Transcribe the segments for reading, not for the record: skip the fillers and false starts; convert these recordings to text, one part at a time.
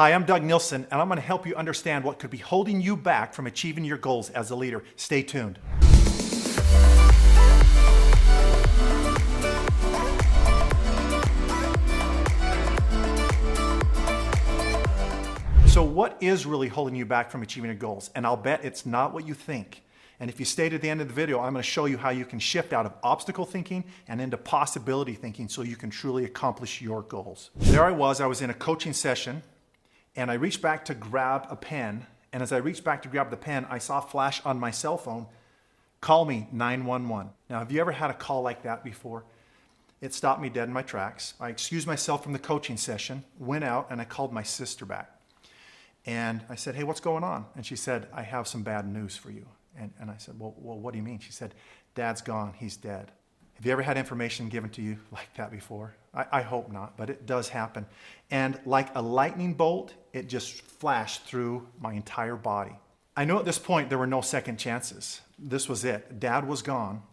Hi, I'm Doug Nilsson, and I'm going to help you understand what could be holding you back from achieving your goals as a leader. Stay tuned. So what is really holding you back from achieving your goals? And I'll bet it's not what you think. And if you stay to the end of the video, I'm going to show you how you can shift out of obstacle thinking and into possibility thinking so you can truly accomplish your goals. There I was in a coaching session, and I reached back to grab a pen. And as I reached back to grab the pen, I saw a flash on my cell phone, "Call me 911." Now, have you ever had a call like that before? It stopped me dead in my tracks. I excused myself from the coaching session, went out, and I called my sister back. And I said, "Hey, what's going on?" And she said, "I have some bad news for you." And I said, well, what do you mean? She said, "Dad's gone, he's dead." Have you ever had information given to you like that before? I hope not, but it does happen. And like a lightning bolt, it just flashed through my entire body. I knew at this point there were no second chances. This was it. Dad was gone,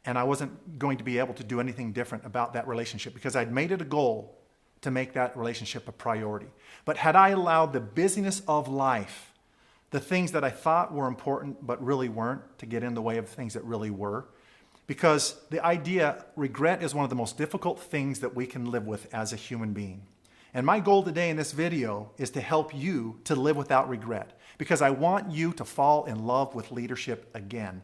and I wasn't going to be able to do anything different about that relationship because I'd made it a goal to make that relationship a priority. But had I allowed the busyness of life, the things that I thought were important but really weren't, to get in the way of things that really were, because the idea, regret is one of the most difficult things that we can live with as a human being. And my goal today in this video is to help you to live without regret, because I want you to fall in love with leadership again.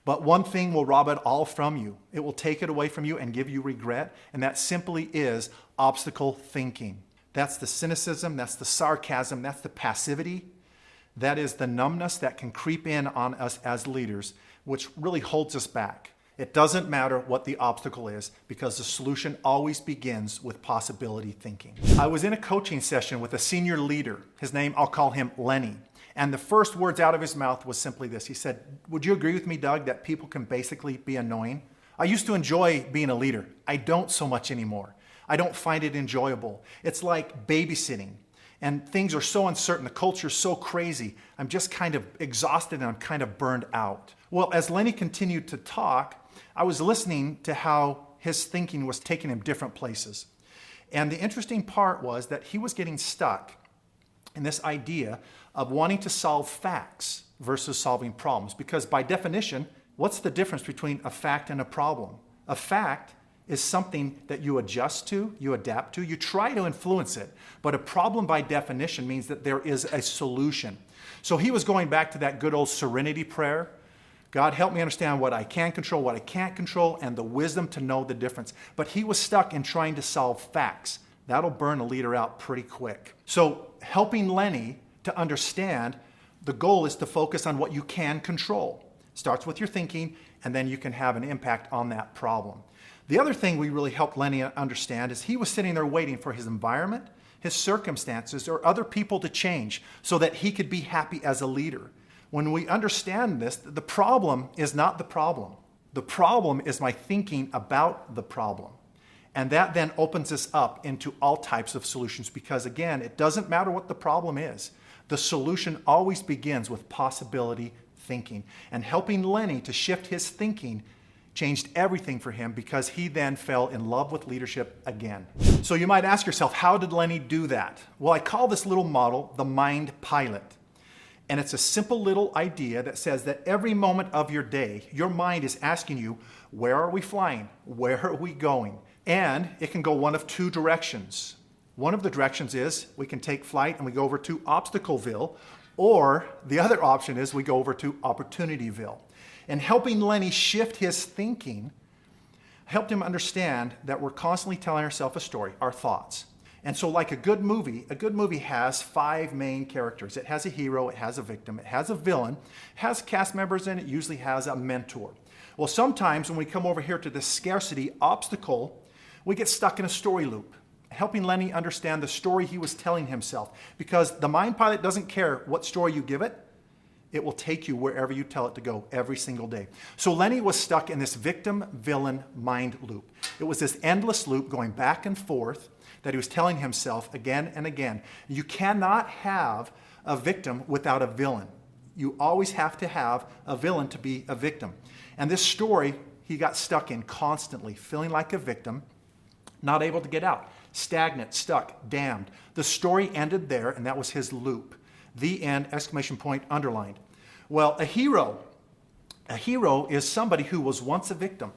But one thing will rob it all from you. It will take it away from you and give you regret, and that simply is obstacle thinking. That's the cynicism, that's the sarcasm, that's the passivity. That is the numbness that can creep in on us as leaders, which really holds us back. It doesn't matter what the obstacle is, because the solution always begins with possibility thinking. I was in a coaching session with a senior leader. His name, I'll call him Lenny. And the first words out of his mouth was simply this. He said, "Would you agree with me, Doug, that people can basically be annoying? I used to enjoy being a leader. I don't so much anymore. I don't find it enjoyable. It's like babysitting. And things are so uncertain, the culture is so crazy. I'm just kind of exhausted and I'm kind of burned out." Well, as Lenny continued to talk, I was listening to how his thinking was taking him different places. And the interesting part was that he was getting stuck in this idea of wanting to solve facts versus solving problems. Because by definition, what's the difference between a fact and a problem? A fact is something that you adjust to, you adapt to, you try to influence it. But a problem by definition means that there is a solution. So he was going back to that good old serenity prayer. God, help me understand what I can control, what I can't control, and the wisdom to know the difference. But he was stuck in trying to solve facts. That'll burn a leader out pretty quick. So helping Lenny to understand, the goal is to focus on what you can control. Starts with your thinking, and then you can have an impact on that problem. The other thing we really helped Lenny understand is he was sitting there waiting for his environment, his circumstances, or other people to change so that he could be happy as a leader. When we understand this, the problem is not the problem. The problem is my thinking about the problem. And that then opens us up into all types of solutions, because again, it doesn't matter what the problem is. The solution always begins with possibility thinking. And helping Lenny to shift his thinking changed everything for him, because he then fell in love with leadership again. So you might ask yourself, how did Lenny do that? Well, I call this little model the Mind Pilot. And it's a simple little idea that says that every moment of your day, your mind is asking you, where are we flying? Where are we going? And it can go one of two directions. One of the directions is we can take flight and we go over to Obstacleville, or the other option is we go over to Opportunityville. And helping Lenny shift his thinking helped him understand that we're constantly telling ourselves a story, our thoughts. And so like a good movie has 5 main characters. It has a hero, it has a victim, it has a villain, it has cast members, and it usually has a mentor. Well, sometimes when we come over here to the scarcity obstacle, we get stuck in a story loop, helping Lenny understand the story he was telling himself. Because the Mind Pilot doesn't care what story you give it. It will take you wherever you tell it to go every single day. So Lenny was stuck in this victim-villain mind loop. It was this endless loop going back and forth that he was telling himself again and again. You cannot have a victim without a villain. You always have to have a villain to be a victim. And this story he got stuck in constantly, feeling like a victim, not able to get out. stagnant, stuck, damned. The story ended there, and that was his loop. The end, exclamation point, underlined. Well, a hero is somebody who was once a victim.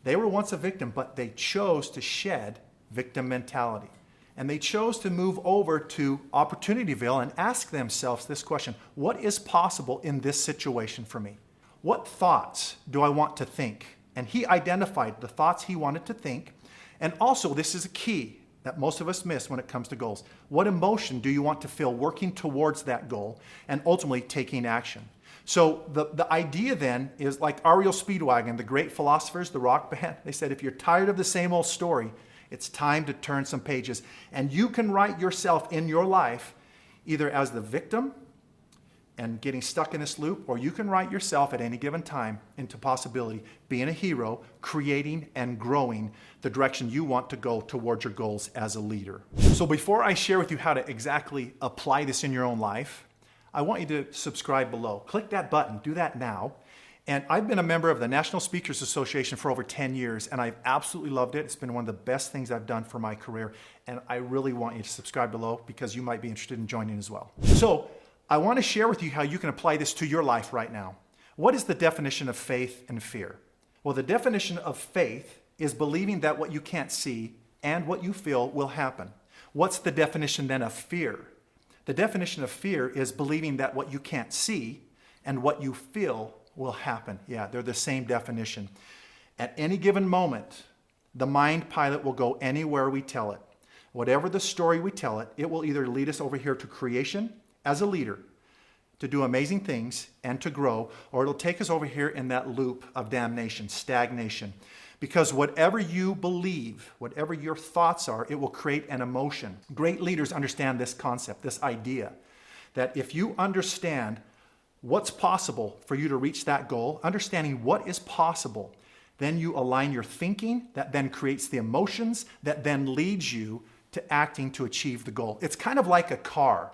They were once a victim, but they chose to shed victim mentality. And they chose to move over to Opportunityville and ask themselves this question: what is possible in this situation for me? What thoughts do I want to think? And he identified the thoughts he wanted to think. And also, this is a key that most of us miss when it comes to goals. What emotion do you want to feel working towards that goal and ultimately taking action? So the idea then is like R.E.O. Speedwagon, the great philosophers, the rock band. They said, if you're tired of the same old story, it's time to turn some pages. And you can write yourself in your life either as the victim and getting stuck in this loop, or you can write yourself at any given time into possibility, being a hero, creating and growing the direction you want to go towards your goals as a leader. So before I share with you how to exactly apply this in your own life, I want you to subscribe below. Click that button, do that now. And I've been a member of the National Speakers Association for over 10 years, and I've absolutely loved it. It's been one of the best things I've done for my career, and I really want you to subscribe below because you might be interested in joining as well. So I want to share with you how you can apply this to your life right now. What is the definition of faith and fear? Well, the definition of faith is believing that what you can't see and what you feel will happen. What's the definition then of fear? The definition of fear is believing that what you can't see and what you feel will happen. Yeah, they're the same definition. At any given moment, the mind pilot will go anywhere we tell it. Whatever the story we tell it, it will either lead us over here to creation as a leader, to do amazing things and to grow, or it'll take us over here in that loop of damnation, stagnation. Because whatever you believe, whatever your thoughts are, it will create an emotion. Great leaders understand this concept, this idea, that if you understand what's possible for you to reach that goal, understanding what is possible, then you align your thinking, that then creates the emotions, that then leads you to acting to achieve the goal. It's kind of like a car.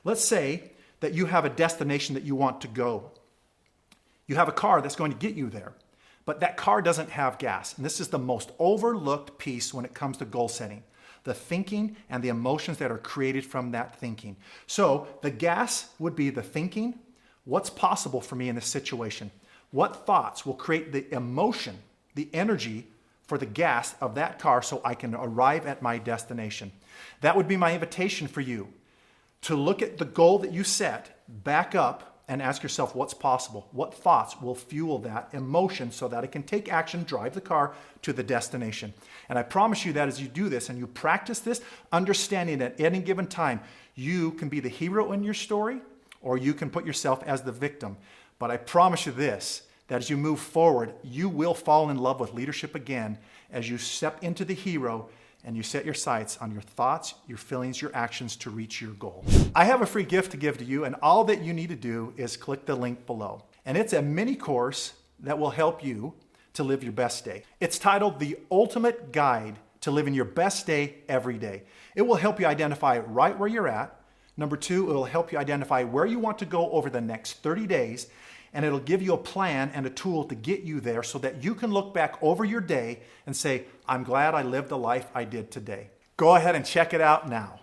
Let's say that you have a destination that you want to go. You have a car that's going to get you there, but that car doesn't have gas. And this is the most overlooked piece when it comes to goal setting: the thinking and the emotions that are created from that thinking. So the gas would be the thinking. What's possible for me in this situation? What thoughts will create the emotion, the energy for the gas of that car so I can arrive at my destination? That would be my invitation for you to look at the goal that you set, back up, and ask yourself what's possible. What thoughts will fuel that emotion so that I can take action, drive the car to the destination? And I promise you that as you do this and you practice this, understanding that at any given time, you can be the hero in your story, or you can put yourself as the victim. But I promise you this, that as you move forward, you will fall in love with leadership again as you step into the hero and you set your sights on your thoughts, your feelings, your actions to reach your goal. I have a free gift to give to you, and all that you need to do is click the link below. And it's a mini course that will help you to live your best day. It's titled The Ultimate Guide to Living Your Best Day Every Day. It will help you identify right where you're at. Number two, it will help you identify where you want to go over the next 30 days, and it'll give you a plan and a tool to get you there so that you can look back over your day and say, I'm glad I lived the life I did today. Go ahead and check it out now.